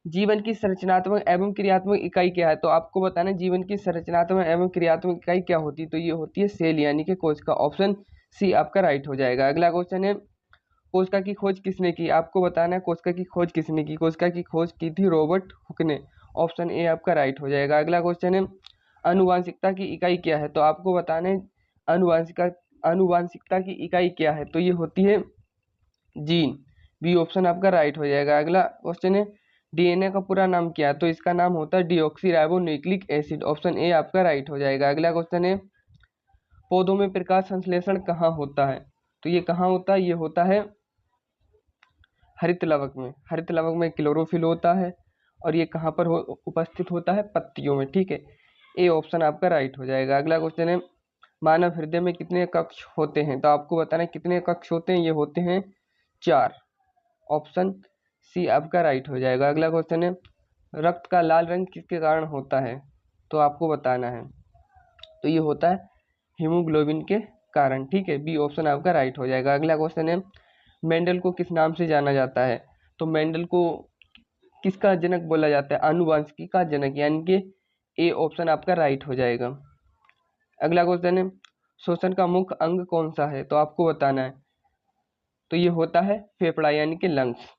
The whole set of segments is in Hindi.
जीवन की संरचनात्मक एवं क्रियात्मक इकाई क्या है? तो आपको बताना है जीवन की संरचनात्मक एवं क्रियात्मक इकाई क्या होती है? तो ये होती है सेल यानी कि कोशिका। ऑप्शन सी आपका राइट हो जाएगा। अगला क्वेश्चन है कोशिका की खोज किसने की? आपको बताना है कोशिका की खोज किसने की? कोशिका की खोज की थी रॉबर्ट हुक ने। ऑप्शन ए आपका राइट हो जाएगा। अगला क्वेश्चन है आनुवांशिकता की इकाई क्या है? तो आपको बताना है आनुवांशिकता की इकाई क्या है? तो ये होती है जीन। बी ऑप्शन आपका राइट हो जाएगा। अगला क्वेश्चन है डीएनए का पूरा नाम क्या है? तो इसका नाम होता है डीऑक्सीराइबोन्यूक्लिक एसिड। ऑप्शन ए आपका राइट हो जाएगा। अगला क्वेश्चन है पौधों में प्रकाश संश्लेषण कहाँ होता है? तो ये कहाँ होता है? ये होता है हरित लवक में। हरित लवक में क्लोरोफिल होता है और ये कहाँ पर उपस्थित होता है? पत्तियों में। ठीक है, ए ऑप्शन आपका राइट हो जाएगा। अगला क्वेश्चन है मानव हृदय में कितने कक्ष होते हैं? तो आपको बताना है कितने कक्ष होते हैं। ये होते हैं 4। ऑप्शन सी आपका राइट हो जाएगा। अगला क्वेश्चन है रक्त का लाल रंग किसके कारण होता है? तो आपको बताना है। तो ये होता है हीमोग्लोबिन के कारण। ठीक है, बी ऑप्शन आपका राइट हो जाएगा। अगला क्वेश्चन है मेंडल को किस नाम से जाना जाता है? तो मेंडल को किसका जनक बोला जाता है? आनुवांशिकी का जनक, यानी कि ए ऑप्शन आपका राइट हो जाएगा। अगला क्वेश्चन है श्वसन का मुख्य अंग कौन सा है? तो आपको बताना है। तो ये होता है फेफड़ा यानी कि लंग्स।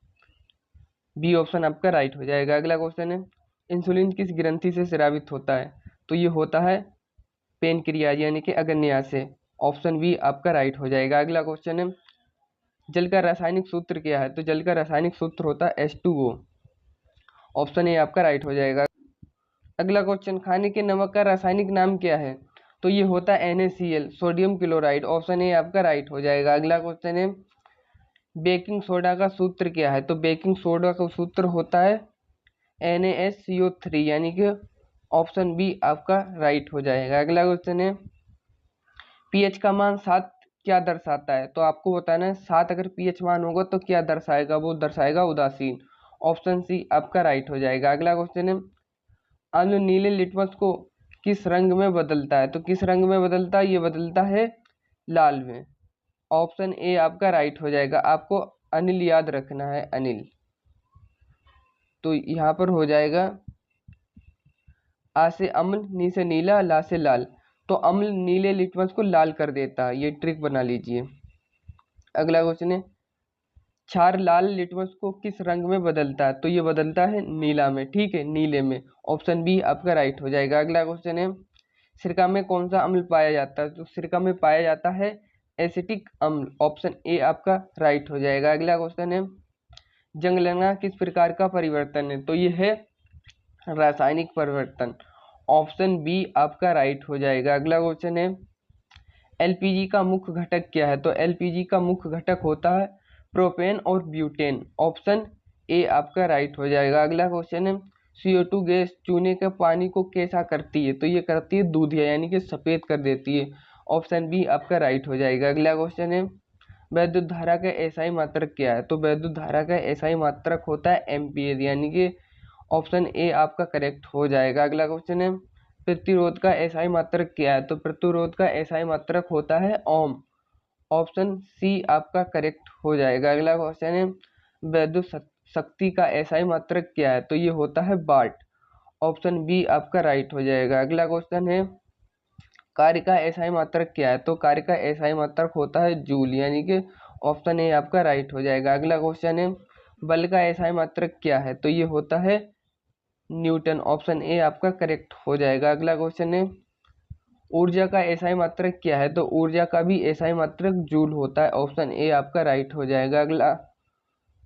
बी ऑप्शन आपका राइट हो जाएगा। अगला क्वेश्चन है इंसुलिन किस ग्रंथि से स्रावित होता है? तो ये होता है पेनक्रियाज यानी कि अग्न्याशय से। ऑप्शन बी आपका राइट हो जाएगा। अगला क्वेश्चन है जल का रासायनिक सूत्र क्या है? तो जल का रासायनिक सूत्र होता है H2O। ऑप्शन ए आपका राइट हो जाएगा। अगला क्वेश्चन खाने के नमक का रासायनिक नाम क्या है? तो ये होता है NaCl sodium chloride. Option A आपका राइट हो जाएगा। अगला क्वेश्चन है बेकिंग सोडा का सूत्र क्या है? तो बेकिंग सोडा का सूत्र होता है NaSCO3 यानी कि ऑप्शन बी आपका राइट हो जाएगा। अगला क्वेश्चन है पीएच का मान 7 क्या दर्शाता है? तो आपको बताना है 7 अगर पीएच मान होगा तो क्या दर्शाएगा? वो दर्शाएगा उदासीन। ऑप्शन सी आपका राइट हो जाएगा। अगला क्वेश्चन है अम्ल नीले लिटमस को किस रंग में बदलता है? तो किस रंग में बदलता है? ये बदलता है लाल में। ऑप्शन ए आपका राइट हो जाएगा। आपको अनिल याद रखना है, अनिल। तो यहाँ पर हो जाएगा आ से अम्ल, नी से नीला, ला से लाल। तो अम्ल नीले लिटमस को लाल कर देता है, ये ट्रिक बना लीजिए। अगला क्वेश्चन है क्षार लाल लिटमस को किस रंग में बदलता है? तो ये बदलता है नीला में। ठीक है, नीले में। ऑप्शन बी आपका राइट हो जाएगा। अगला क्वेश्चन है सिरका में कौन सा अम्ल पाया जाता है? तो सिरका में पाया जाता है एसिटिक अम्ल। ऑप्शन ए आपका राइट हो जाएगा। अगला क्वेश्चन है जंगलंगा किस प्रकार का परिवर्तन है? तो ये है रासायनिक परिवर्तन। ऑप्शन बी आपका राइट हो जाएगा। अगला क्वेश्चन है एलपीजी का मुख्य घटक क्या है? तो एलपीजी का मुख्य घटक होता है प्रोपेन और ब्यूटेन। ऑप्शन ए आपका राइट हो जाएगा। अगला क्वेश्चन है CO2 गैस चूने के पानी को कैसा करती है? तो ये करती है दूधिया यानी कि सफेद कर देती है। ऑप्शन बी आपका राइट हो जाएगा। अगला क्वेश्चन है वैद्युत धारा का एसआई मात्रक क्या है? तो वैद्युत धारा का एसआई मात्रक होता है एम्पीयर, यानी कि ऑप्शन ए आपका करेक्ट हो जाएगा। अगला क्वेश्चन है प्रतिरोध का एसआई मात्रक क्या है? तो प्रतिरोध का एसआई मात्रक होता है ओम। ऑप्शन सी आपका करेक्ट हो जाएगा। अगला क्वेश्चन है वैद्युत शक्ति का एसआई मात्रक क्या है? तो ये होता है वाट। ऑप्शन बी आपका राइट हो जाएगा। अगला क्वेश्चन है कार्य का एसआई मात्रक क्या है? तो कार्य का एसआई मात्रक होता है जूल, यानी कि ऑप्शन ए आपका राइट हो जाएगा। अगला क्वेश्चन है बल का एसआई मात्रक क्या है? तो ये होता है न्यूटन। ऑप्शन ए आपका करेक्ट हो जाएगा। अगला क्वेश्चन है ऊर्जा का एसआई मात्रक क्या है? तो ऊर्जा का भी एसआई मात्रक जूल होता है। ऑप्शन ए आपका राइट हो जाएगा। अगला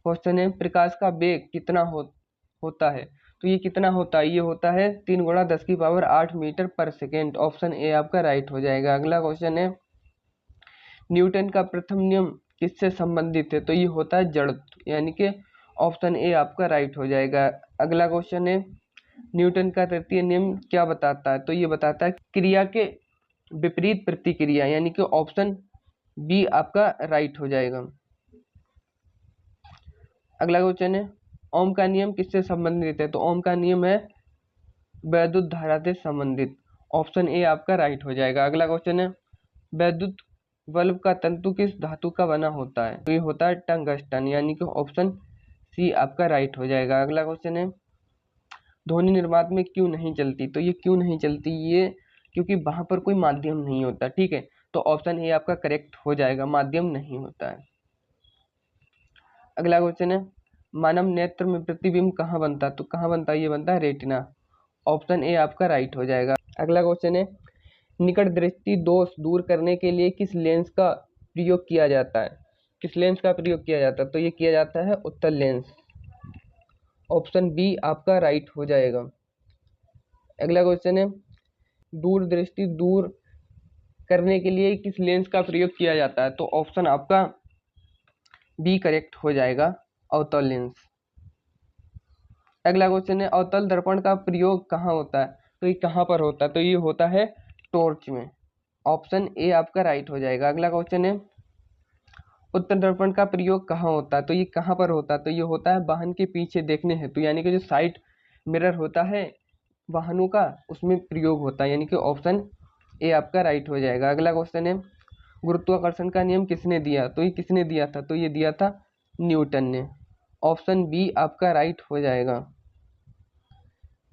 क्वेश्चन है प्रकाश का वेग कितना होता है? तो ये कितना होता है? ये होता है 3 गुणा 10 की पावर 8 मीटर पर सेकेंड। ऑप्शन ए आपका राइट हो जाएगा। अगला क्वेश्चन है न्यूटन का प्रथम नियम किससे संबंधित है? तो ये होता है जड़त्व, यानी कि ऑप्शन ए आपका राइट हो जाएगा। अगला क्वेश्चन है न्यूटन का तृतीय नियम क्या बताता है? तो ये बताता है क्रिया के विपरीत प्रतिक्रिया, यानी कि ऑप्शन बी आपका राइट हो जाएगा। अगला क्वेश्चन है ओम का नियम किससे संबंधित है? तो ओम का नियम है वैद्युत धारा से संबंधित। ऑप्शन ए आपका राइट हो जाएगा। अगला क्वेश्चन है वैद्युत बल्ब का तंतु किस धातु का बना होता है? तो ये होता है टंगस्टन, यानी कि ऑप्शन सी आपका राइट हो जाएगा। अगला क्वेश्चन है ध्वनि निर्वात में क्यों नहीं चलती? तो ये क्यों नहीं चलती, ये क्योंकि वहां पर कोई माध्यम नहीं होता। ठीक है, तो ऑप्शन ए आपका करेक्ट हो जाएगा, माध्यम नहीं होता है। अगला क्वेश्चन है, मानव नेत्र में प्रतिबिंब कहाँ बनता है? तो कहाँ बनता है? ये बनता है रेटिना। ऑप्शन ए आपका राइट हो जाएगा। अगला क्वेश्चन है, निकट दृष्टि दोष दूर करने के लिए किस लेंस का प्रयोग किया जाता है? किस लेंस का प्रयोग किया जाता है? तो ये किया जाता है उत्तल लेंस। ऑप्शन बी आपका राइट हो जाएगा। अगला क्वेश्चन है, दूर दृष्टि दूर करने के लिए किस लेंस का प्रयोग किया जाता है? तो ऑप्शन आपका बी करेक्ट हो जाएगा, अवतल लेंस। अगला क्वेश्चन है, अवतल दर्पण का प्रयोग कहाँ होता है? तो ये कहाँ पर होता है? तो ये होता है टॉर्च में। ऑप्शन ए आपका राइट हो जाएगा। अगला क्वेश्चन है, उत्तल दर्पण का प्रयोग कहाँ होता है? तो ये कहाँ पर होता है? तो ये होता है वाहन के पीछे देखने हेतु, यानी कि जो साइड मिरर होता है वाहनों का, उसमें प्रयोग होता है, यानी कि ऑप्शन ए आपका राइट हो जाएगा। अगला क्वेश्चन है, गुरुत्वाकर्षण का नियम किसने दिया? तो ये किसने दिया था? तो ये दिया था न्यूटन ने। ऑप्शन बी आपका राइट हो जाएगा।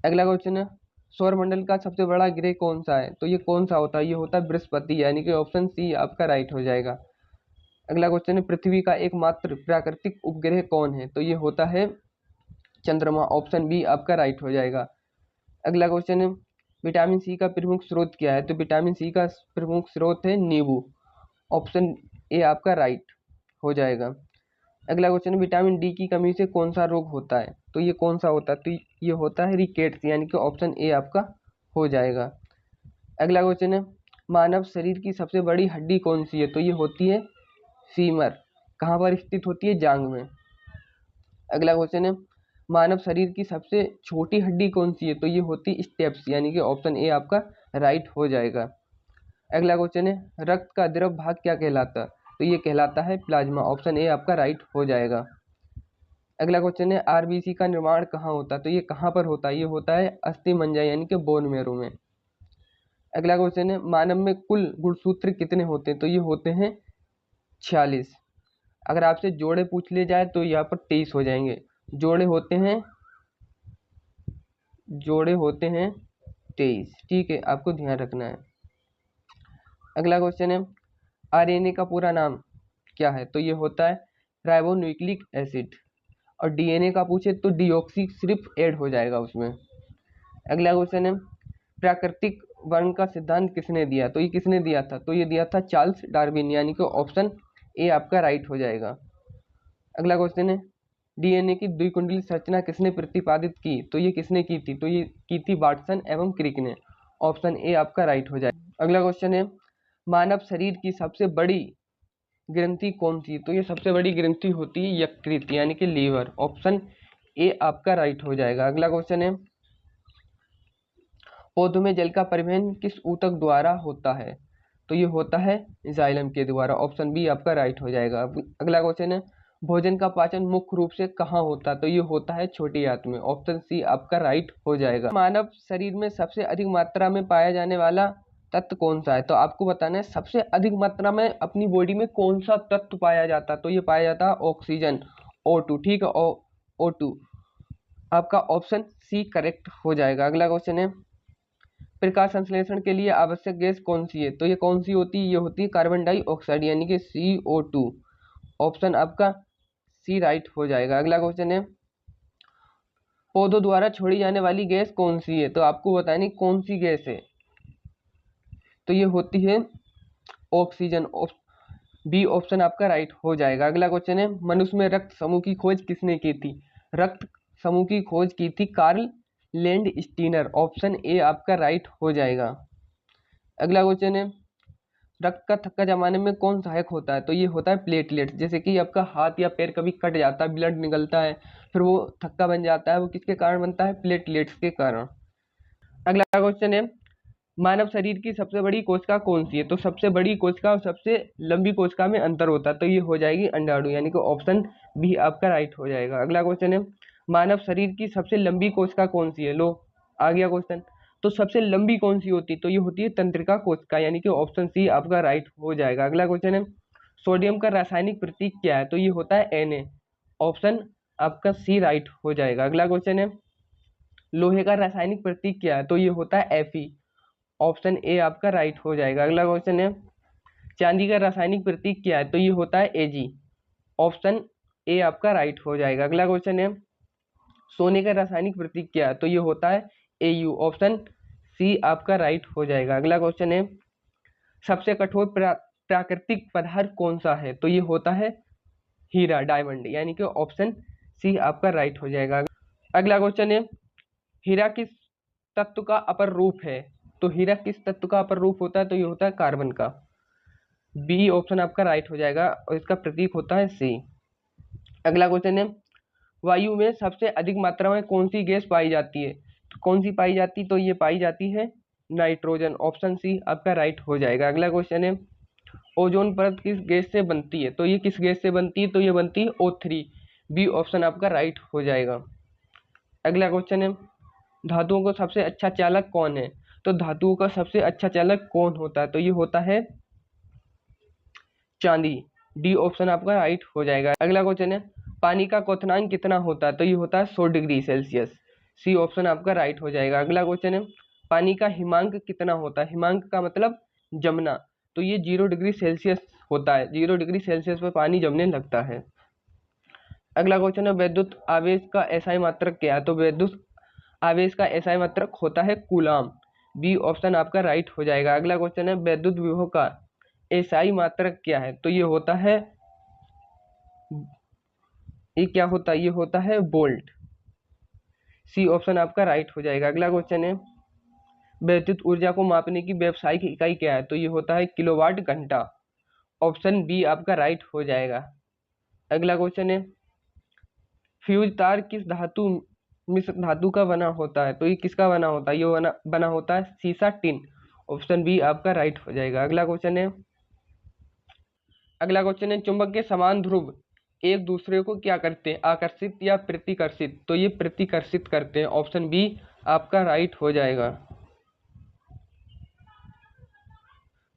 अगला क्वेश्चन है, सौरमंडल का सबसे बड़ा ग्रह कौन सा है? तो ये कौन सा होता है? ये होता है बृहस्पति, यानी कि ऑप्शन सी आपका राइट हो जाएगा। अगला क्वेश्चन है, पृथ्वी का एकमात्र प्राकृतिक उपग्रह कौन है? तो ये होता है चंद्रमा। ऑप्शन बी आपका राइट हो जाएगा। अगला क्वेश्चन है, विटामिन सी का प्रमुख स्रोत क्या है? तो विटामिन सी का प्रमुख स्रोत है नींबू। ऑप्शन ए आपका राइट हो जाएगा। अगला क्वेश्चन, विटामिन डी की कमी से कौन सा रोग होता है? तो ये कौन सा होता है? तो ये होता है रिकेट्स, यानी कि ऑप्शन ए आपका हो जाएगा। अगला क्वेश्चन है, मानव शरीर की सबसे बड़ी हड्डी कौन सी है? तो ये होती है फीमर। कहाँ पर स्थित होती है? जांघ में। अगला क्वेश्चन है, मानव शरीर की सबसे छोटी हड्डी कौन सी है? तो ये होती है स्टेप्स, यानी कि ऑप्शन ए आपका राइट हो जाएगा। अगला क्वेश्चन है, रक्त का द्रव भाग क्या कहलाता है? तो ये कहलाता है प्लाज्मा। ऑप्शन ए आपका राइट हो जाएगा। अगला क्वेश्चन है, आरबीसी का निर्माण कहाँ होता है? तो ये कहाँ पर होता है? ये होता है अस्थि मज्जा, यानी कि बोन मैरो में। अगला क्वेश्चन है, मानव में कुल गुणसूत्र कितने होते हैं? तो ये होते हैं 46। अगर आपसे जोड़े पूछ ले जाए तो यहाँ पर 23 हो जाएंगे। जोड़े होते हैं 23। ठीक है, आपको ध्यान रखना है। अगला क्वेश्चन है, आरएनए का पूरा नाम क्या है? तो ये होता है राइबोन्यूक्लिक एसिड। और डीएनए का पूछे तो डीऑक्सी सिर्फ ऐड हो जाएगा उसमें। अगला क्वेश्चन है, प्राकृतिक वर्ण का सिद्धांत किसने दिया? तो ये किसने दिया था? तो ये दिया था चार्ल्स डार्विन, यानी कि ऑप्शन ए आपका राइट हो जाएगा। अगला क्वेश्चन है, डीएनए की द्विकुंडली संरचना किसने प्रतिपादित की? तो ये किसने की थी? तो ये की थी वाटसन एवं क्रिक ने। ऑप्शन ए आपका राइट हो जाएगा। अगला क्वेश्चन है, मानव शरीर की सबसे बड़ी ग्रंथि कौन सी? तो ये सबसे बड़ी ग्रंथि होती है यकृत, यानी कि लीवर। ऑप्शन ए आपका राइट हो जाएगा। अगला क्वेश्चन है, पौधों में जल का परिवहन किस ऊतक द्वारा होता है? तो ये होता है जाइलम के द्वारा। ऑप्शन बी आपका राइट हो जाएगा। अगला क्वेश्चन है, भोजन का पाचन मुख्य रूप से कहाँ होता है? तो ये होता है छोटी आंत में। ऑप्शन सी आपका राइट हो जाएगा। मानव शरीर में सबसे अधिक मात्रा में पाया जाने वाला तत्व कौन सा है? तो आपको बताना है सबसे अधिक मात्रा में अपनी बॉडी में कौन सा तत्व पाया जाता है। तो ये पाया जाता है ऑक्सीजन, O2। ठीक है, O2 आपका ऑप्शन सी करेक्ट हो जाएगा। अगला क्वेश्चन है, प्रकाश संश्लेषण के लिए आवश्यक गैस कौन सी है? तो ये कौन सी होती है? ये होती है कार्बन डाइऑक्साइड, यानी कि CO2। ऑप्शन आपका सी राइट हो जाएगा। अगला क्वेश्चन है, पौधों द्वारा छोड़ी जाने वाली गैस कौन सी है? तो आपको बतानी कौन सी गैस है। तो ये होती है ऑक्सीजन। बी ऑप्शन आपका राइट हो जाएगा। अगला क्वेश्चन है, मनुष्य में रक्त समूह की खोज किसने की थी? रक्त समूह की खोज की थी Karl Landsteiner. Option A आपका राइट हो जाएगा। अगला क्वेश्चन है, रक्त का थक्का जमाने में कौन सहायक होता है? तो ये होता है प्लेटलेट्स। जैसे कि आपका हाथ या पैर कभी कट जाता है, ब्लड निकलता है, फिर वो थक्का बन जाता है, वो किसके कारण बनता है? प्लेटलेट्स के कारण। अगला क्वेश्चन है, मानव शरीर की सबसे बड़ी कोशिका कौन सी है? तो सबसे बड़ी कोशिका और सबसे लंबी कोशिका में अंतर होता है। तो ये हो जाएगी अंडाणु, यानी कि ऑप्शन बी आपका राइट हो जाएगा। अगला क्वेश्चन है, मानव शरीर की सबसे लंबी कोशिका कौन सी है? लो आ गया क्वेश्चन। तो सबसे लंबी कौन सी होती है? तो ये होती है तंत्रिका कोशिका, यानी कि ऑप्शन सी आपका राइट हो जाएगा। अगला क्वेश्चन है, सोडियम का रासायनिक प्रतीक क्या है? तो ये होता है Na। ऑप्शन आपका सी राइट हो जाएगा। अगला क्वेश्चन है, लोहे का रासायनिक प्रतीक क्या है? तो ये होता है Fe। ऑप्शन ए आपका राइट हो जाएगा। अगला क्वेश्चन है, चांदी का रासायनिक प्रतीक क्या है? तो ये होता है Ag। ऑप्शन ए आपका राइट हो जाएगा। अगला क्वेश्चन है, सोने का रासायनिक प्रतीक क्या है? तो ये होता है Au। ऑप्शन सी आपका राइट हो जाएगा। अगला क्वेश्चन है, सबसे कठोर प्राकृतिक पदार्थ कौन सा है? तो ये होता है हीरा, डायमंड, यानी कि ऑप्शन सी आपका राइट हो जाएगा। अगला क्वेश्चन है, हीरा किस तत्व का अपर रूप है? तो हीरा किस तत्व का अपर रूप होता है? तो ये होता है कार्बन का। बी ऑप्शन आपका राइट हो जाएगा और इसका प्रतीक होता है सी। अगला क्वेश्चन है, वायु में सबसे अधिक मात्रा में कौन सी गैस पाई जाती है? तो कौन सी पाई जाती है? तो ये पाई जाती है नाइट्रोजन। ऑप्शन सी आपका राइट हो जाएगा। अगला क्वेश्चन है, ओजोन परत किस गैस से बनती है? तो ये किस गैस से बनती है? तो ये बनती है O3। बी ऑप्शन आपका राइट हो जाएगा। अगला क्वेश्चन है, धातुओं का सबसे अच्छा चालक कौन है? तो धातुओं का सबसे अच्छा चालक कौन होता है? तो ये होता है चांदी। डी ऑप्शन आपका राइट हो जाएगा। अगला क्वेश्चन है, पानी का क्वथनांक कितना होता है? तो ये होता है 100 डिग्री सेल्सियस। सी ऑप्शन आपका राइट हो जाएगा। अगला क्वेश्चन है, पानी का हिमांक कितना होता है? हिमांक का मतलब जमना। तो ये 0 डिग्री सेल्सियस होता है। 0 डिग्री सेल्सियस पर पानी जमने लगता है। अगला क्वेश्चन है, विद्युत आवेश का एसआई मात्रक क्या है? तो विद्युत आवेश का एसआई मात्रक होता है कूलाम। बी ऑप्शन आपका राइट हो जाएगा। अगला क्वेश्चन है, विद्युत विभव का एसआई मात्रक क्या है? तो ये होता है, ये क्या होता है? ये होता है वोल्ट। सी ऑप्शन आपका राइट हो जाएगा। अगला क्वेश्चन है, विद्युत ऊर्जा को मापने की व्यावसायिक इकाई क्या है? तो ये होता है किलोवाट घंटा। ऑप्शन बी आपका राइट हो जाएगा। अगला क्वेश्चन है, फ्यूज तार किस धातु मिश्र धातु का बना होता है? तो ये किसका बना होता है? ये बना होता है सीसा टिन। ऑप्शन बी आपका राइट हो जाएगा। अगला क्वेश्चन है, चुंबक के समान ध्रुव एक दूसरे को क्या करते हैं? आकर्षित या प्रतिकर्षित? तो ये प्रतिकर्षित करते हैं। ऑप्शन बी आपका राइट हो जाएगा।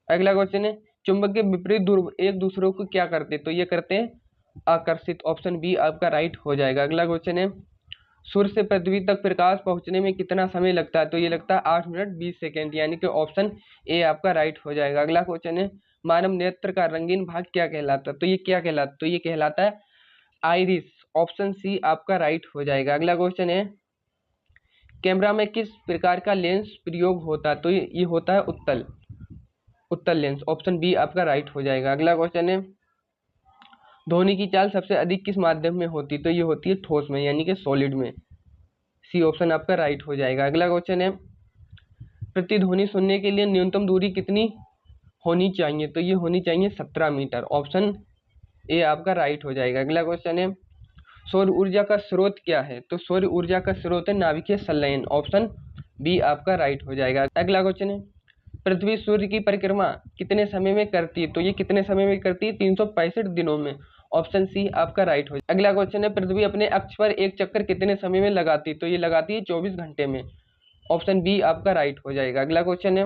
अगला क्वेश्चन है, चुंबक के विपरीत ध्रुव एक दूसरे को क्या करते हैं? तो ये करते हैं आकर्षित। ऑप्शन बी आपका राइट हो जाएगा। अगला क्वेश्चन है, सूर्य से पृथ्वी तक प्रकाश पहुंचने में कितना समय लगता है? तो ये लगता है 8 मिनट 20 सेकेंड, यानी कि ऑप्शन ए आपका राइट हो जाएगा। अगला क्वेश्चन है, मानव नेत्र का रंगीन भाग क्या कहलाता है? तो ये क्या कहलाता है? तो ये कहलाता है आइरिस। ऑप्शन सी आपका राइट हो जाएगा। अगला क्वेश्चन है, कैमरा में किस प्रकार का लेंस प्रयोग होता है? तो ये होता है उत्तल लेंस। ऑप्शन बी आपका राइट हो जाएगा। अगला क्वेश्चन है, ध्वनि की चाल सबसे अधिक किस माध्यम में होती है? तो ये होती है ठोस में, यानी कि सॉलिड में। सी ऑप्शन आपका राइट हो जाएगा। अगला क्वेश्चन है, प्रतिध्वनि सुनने के लिए न्यूनतम दूरी कितनी होनी चाहिए? तो ये होनी चाहिए 17 मीटर। ऑप्शन ए आपका राइट हो जाएगा। अगला क्वेश्चन है, सौर ऊर्जा का स्रोत क्या है? तो सौर ऊर्जा का स्रोत है नाभिकीय संलयन। ऑप्शन बी आपका राइट हो जाएगा। अगला क्वेश्चन है, पृथ्वी सूर्य की परिक्रमा कितने समय में करती है? तो ये कितने समय में करती है? 365 दिनों में। ऑप्शन सी आपका राइट हो जाएगा। अगला क्वेश्चन है, पृथ्वी अपने अक्ष पर एक चक्कर कितने समय में लगाती है? तो ये लगाती है 24 घंटे में। ऑप्शन बी आपका राइट हो जाएगा। अगला क्वेश्चन है,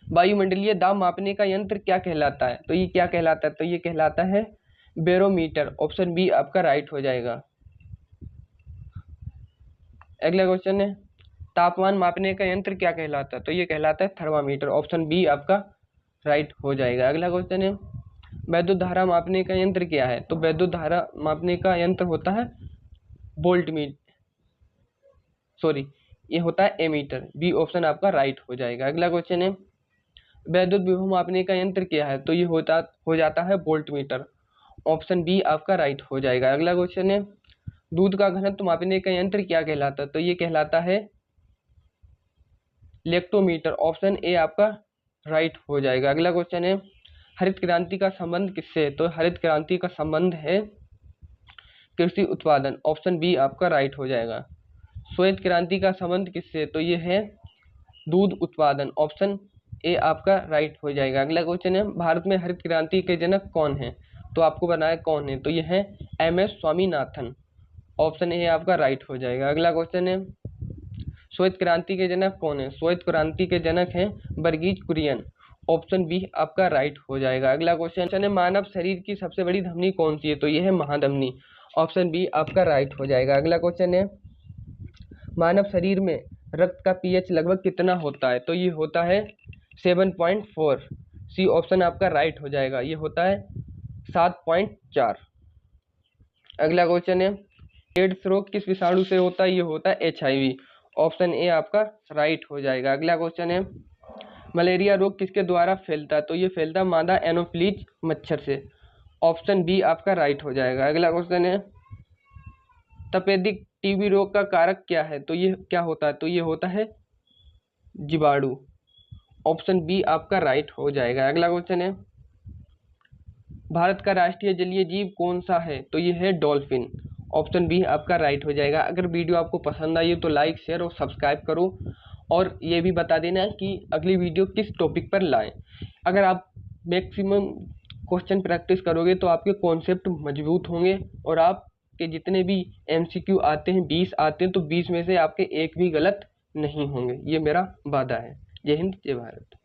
वायुमंडलीय दाब मापने का यंत्र क्या कहलाता है? तो ये क्या कहलाता है? तो ये कहलाता है बैरोमीटर। ऑप्शन बी आपका राइट हो जाएगा। अगला क्वेश्चन है, तापमान मापने का यंत्र क्या कहलाता है? तो ये कहलाता है थर्मामीटर। ऑप्शन बी आपका राइट हो जाएगा। अगला क्वेश्चन है, वैद्युत धारा मापने का यंत्र क्या है? तो वैद्युत धारा मापने का यंत्र होता है ये होता है एमीटर। बी ऑप्शन आपका राइट हो जाएगा। अगला क्वेश्चन है, वैद्युत विभव मापने का यंत्र क्या है? तो ये हो जाता है वोल्टमीटर। ऑप्शन बी आपका राइट हो जाएगा। अगला क्वेश्चन है, दूध का घनत्व मापने का यंत्र क्या कहलाता है? तो ये कहलाता है लेक्टोमीटर। ऑप्शन ए आपका राइट हो जाएगा। अगला क्वेश्चन है, हरित क्रांति का संबंध किससे है? तो हरित क्रांति का संबंध है कृषि उत्पादन। ऑप्शन बी आपका राइट हो जाएगा। श्वेत क्रांति का संबंध किससे? तो ये है दूध उत्पादन। ऑप्शन ए आपका राइट हो जाएगा। अगला क्वेश्चन है, भारत में हरित क्रांति के जनक कौन है? तो आपको बनाया कौन है? तो ये है M S Swaminathan. Option A आपका राइट हो जाएगा। अगला क्वेश्चन है, श्वेत क्रांति के जनक कौन है? श्वेत क्रांति के जनक हैं वर्गीज कुरियन। ऑप्शन बी आपका राइट हो जाएगा। अगला क्वेश्चन है, मानव शरीर की सबसे बड़ी धमनी कौन सी है? तो यह है महाधमनी। ऑप्शन बी आपका राइट हो जाएगा। अगला क्वेश्चन है, मानव शरीर में रक्त का पीएच लगभग कितना होता है? तो ये होता है 7.4। सी ऑप्शन आपका राइट हो जाएगा, ये होता है 7.4। अगला क्वेश्चन है, एड्स रोग किस विषाणु से होता है? ये होता है HIV। ऑप्शन ए आपका राइट हो जाएगा। अगला क्वेश्चन है, मलेरिया रोग किसके द्वारा फैलता है? तो ये फैलता है मादा एनोफ्लीज मच्छर से। ऑप्शन बी आपका राइट हो जाएगा। अगला क्वेश्चन है, तपेदिक टीबी रोग का कारक क्या है? तो ये क्या होता है? तो ये होता है जीवाणु। ऑप्शन बी आपका राइट हो जाएगा। अगला क्वेश्चन है, भारत का राष्ट्रीय जलीय जीव कौन सा है? तो ये है डॉल्फिन। ऑप्शन बी आपका राइट हो जाएगा। अगर वीडियो आपको पसंद आई तो लाइक शेयर और सब्सक्राइब करो, और ये भी बता देना कि अगली वीडियो किस टॉपिक पर लाएं। अगर आप मैक्सिमम क्वेश्चन प्रैक्टिस करोगे तो आपके कॉन्सेप्ट मजबूत होंगे, और आपके जितने भी MCQ आते हैं 20 आते हैं तो 20 में से आपके एक भी गलत नहीं होंगे, ये मेरा वादा है। जय हिंद, जय भारत।